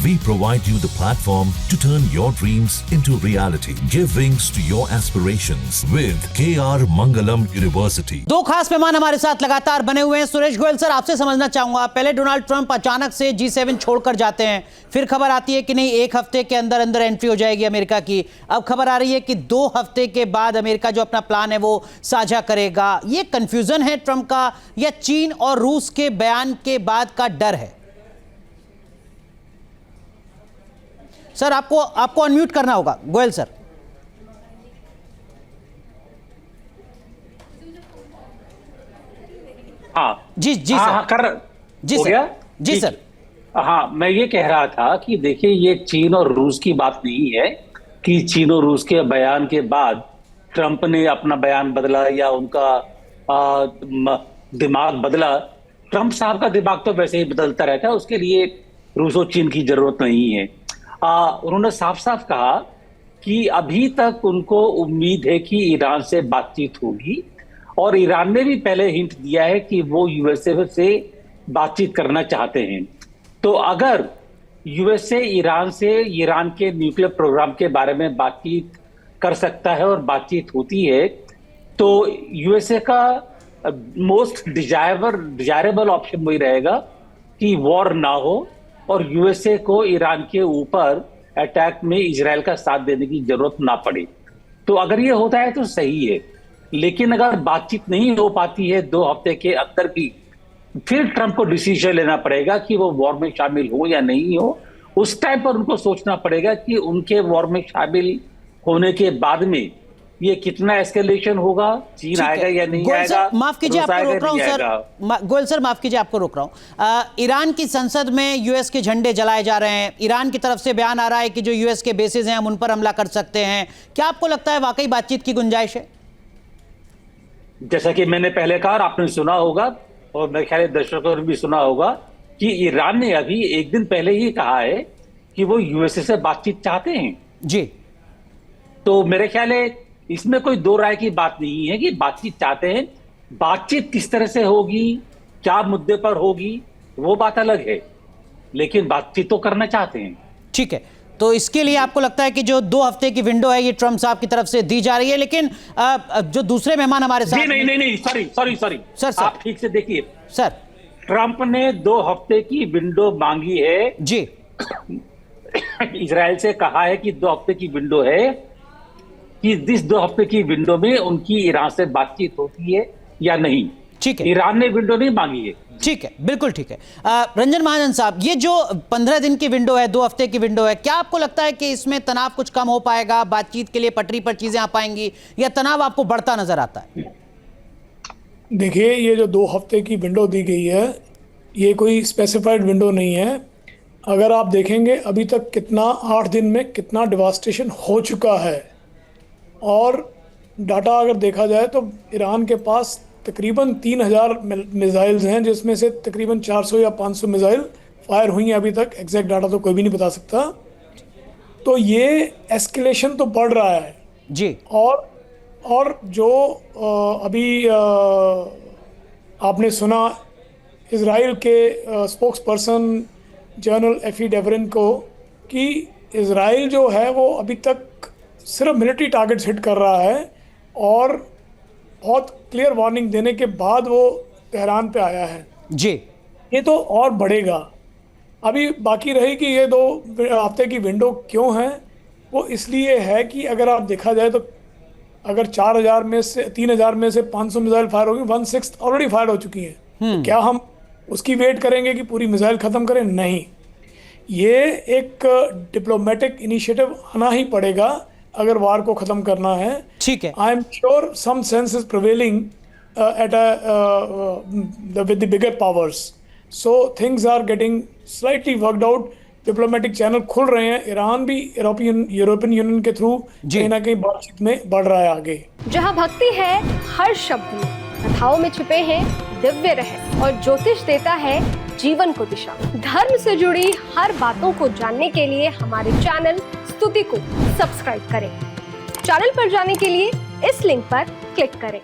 We provide you the platform to turn your dreams into reality. Give wings to your aspirations with KR Mangalam University. दो खास मेहमान हमारे साथ लगातार बने हुए हैं। सुरेश गोयल सर, आपसे समझना चाहूंगा, पहले डोनाल्ड ट्रंप अचानक से G7 छोड़कर जाते हैं, फिर खबर आती है कि नहीं, एक हफ्ते के अंदर अंदर एंट्री हो जाएगी अमेरिका की। अब खबर आ रही है कि 2 हफ्ते के बाद अमेरिका जो अपना प्लान है वो साझा करेगा। ये कंफ्यूजन है ट्रंप का या चीन और रूस के बयान के बाद का डर है? सर आपको अनम्यूट करना होगा, गोयल सर। हाँ जी सर। जी सर। जी सर। हाँ, मैं ये कह रहा था कि देखिए, ये चीन और रूस की बात नहीं है कि चीन और रूस के बयान के बाद ट्रंप ने अपना बयान बदला या उनका दिमाग बदला। ट्रंप साहब का दिमाग तो वैसे ही बदलता रहता है, उसके लिए रूस और चीन की जरूरत नहीं है। उन्होंने साफ साफ कहा कि अभी तक उनको उम्मीद है कि ईरान से बातचीत होगी, और ईरान ने भी पहले हिंट दिया है कि वो यूएसए से बातचीत करना चाहते हैं। तो अगर यूएसए ईरान के न्यूक्लियर प्रोग्राम के बारे में बातचीत कर सकता है और बातचीत होती है, तो यूएसए का मोस्ट डिजायरेबल ऑप्शन वही रहेगा कि वॉर ना हो और यूएसए को ईरान के ऊपर अटैक में इजराइल का साथ देने की जरूरत ना पड़े। तो अगर ये होता है तो सही है, लेकिन अगर बातचीत नहीं हो पाती है 2 हफ्ते के अंदर भी, फिर ट्रंप को डिसीजन लेना पड़ेगा कि वो वॉर में शामिल हो या नहीं हो। उस टाइम पर उनको सोचना पड़ेगा कि उनके वॉर में शामिल होने के बाद में ये कितना एस्केलेशन होगा, चीन आएगा या नहीं आएगा। माफ कीजिए, आपको रोक रहा हूं सर। गोयल सर, माफ कीजिए, आपको रोक रहा हूं। ईरान की संसद में यूएस के झंडे जलाए जा रहे हैं। ईरान की तरफ से बयान आ रहा है कि जो यूएस के बेसिस हैं हम उन पर हमला कर सकते हैं। क्या आपको लगता है वाकई बातचीत की गुंजाइश है? जैसा कि मैंने पहले कहा, आपने सुना होगा और मेरे ख्याल दर्शकों ने भी सुना होगा कि ईरान ने अभी एक दिन पहले ही कहा है कि वो यूएसए से बातचीत चाहते हैं। जी। तो मेरे ख्याल है इसमें कोई दो राय की बात नहीं है कि बातचीत चाहते हैं। बातचीत किस तरह से होगी, क्या मुद्दे पर होगी, वो बात अलग है, लेकिन बातचीत तो करना चाहते हैं। ठीक है, तो इसके लिए आपको लगता है कि जो 2 हफ्ते की विंडो है ये ट्रंप साहब की तरफ से दी जा रही है। लेकिन जो दूसरे मेहमान हमारे साथ नहीं, सॉरी सर, आप ठीक से देखिए सर। ट्रंप ने 2 हफ्ते की विंडो मांगी है जी। इजराइल से कहा है कि 2 हफ्ते की विंडो है, कि इस 2 हफ्ते की विंडो में उनकी ईरान से बातचीत होती है या नहीं। ठीक है, ईरान ने विंडो नहीं मांगी है। ठीक है, बिल्कुल ठीक है। रंजन महाजन साहब, ये जो 15 दिन की विंडो है, 2 हफ्ते की विंडो है, क्या आपको लगता है कि इसमें तनाव कुछ कम हो पाएगा, बातचीत के लिए पटरी पर चीजें आ पाएंगी, या तनाव आपको बढ़ता नजर आता है? देखिए, ये जो 2 हफ्ते की विंडो दी गई है, ये कोई स्पेसिफाइड विंडो नहीं है। अगर आप देखेंगे अभी तक कितना 8 दिन में कितना डिवास्टेशन हो चुका है, और डाटा अगर देखा जाए तो ईरान के पास तकरीबन 3000 मिसाइल्स हैं, जिसमें से तकरीबन 400 या 500 मिसाइल फायर हुई हैं अभी तक। एग्जैक्ट डाटा तो कोई भी नहीं बता सकता। तो ये एस्केलेशन तो बढ़ रहा है जी। और जो अभी आपने सुना इजराइल के स्पोक्स पर्सन जनरल एफी डेवरिन को, कि इजराइल जो है वो अभी तक सिर्फ मिलिट्री टारगेट्स हिट कर रहा है, और बहुत क्लियर वार्निंग देने के बाद वो तेहरान पे आया है। जी। ये तो और बढ़ेगा। अभी बाकी रही कि ये 2 हफ्ते की विंडो क्यों है, वो इसलिए है कि अगर आप देखा जाए तो अगर 3000 में से 500 मिसाइल फायर होगी, 1/6 ऑलरेडी फायर हो चुकी हैं। तो क्या हम उसकी वेट करेंगे कि पूरी मिसाइल ख़त्म करें? नहीं, ये एक डिप्लोमेटिक इनिशिएटिव आना ही पड़ेगा अगर वार को खत्म करना है। ठीक है। I am sure some sense is prevailing with the bigger powers, so things are getting slightly worked out. Diplomatic channel खुल रहे हैं। ईरान भी यूरोपियन यूनियन के थ्रू कहीं ना कहीं बातचीत में बढ़ रहा है आगे। जहाँ भक्ति है हर शब्द में, कथाओं में छुपे हैं दिव्य रहस्य, और ज्योतिष देता है जीवन को दिशा। धर्म से जुड़ी हर बातों को जानने के लिए हमारे चैनल स्तुति को सब्सक्राइब करें। चैनल पर जाने के लिए इस लिंक पर क्लिक करें।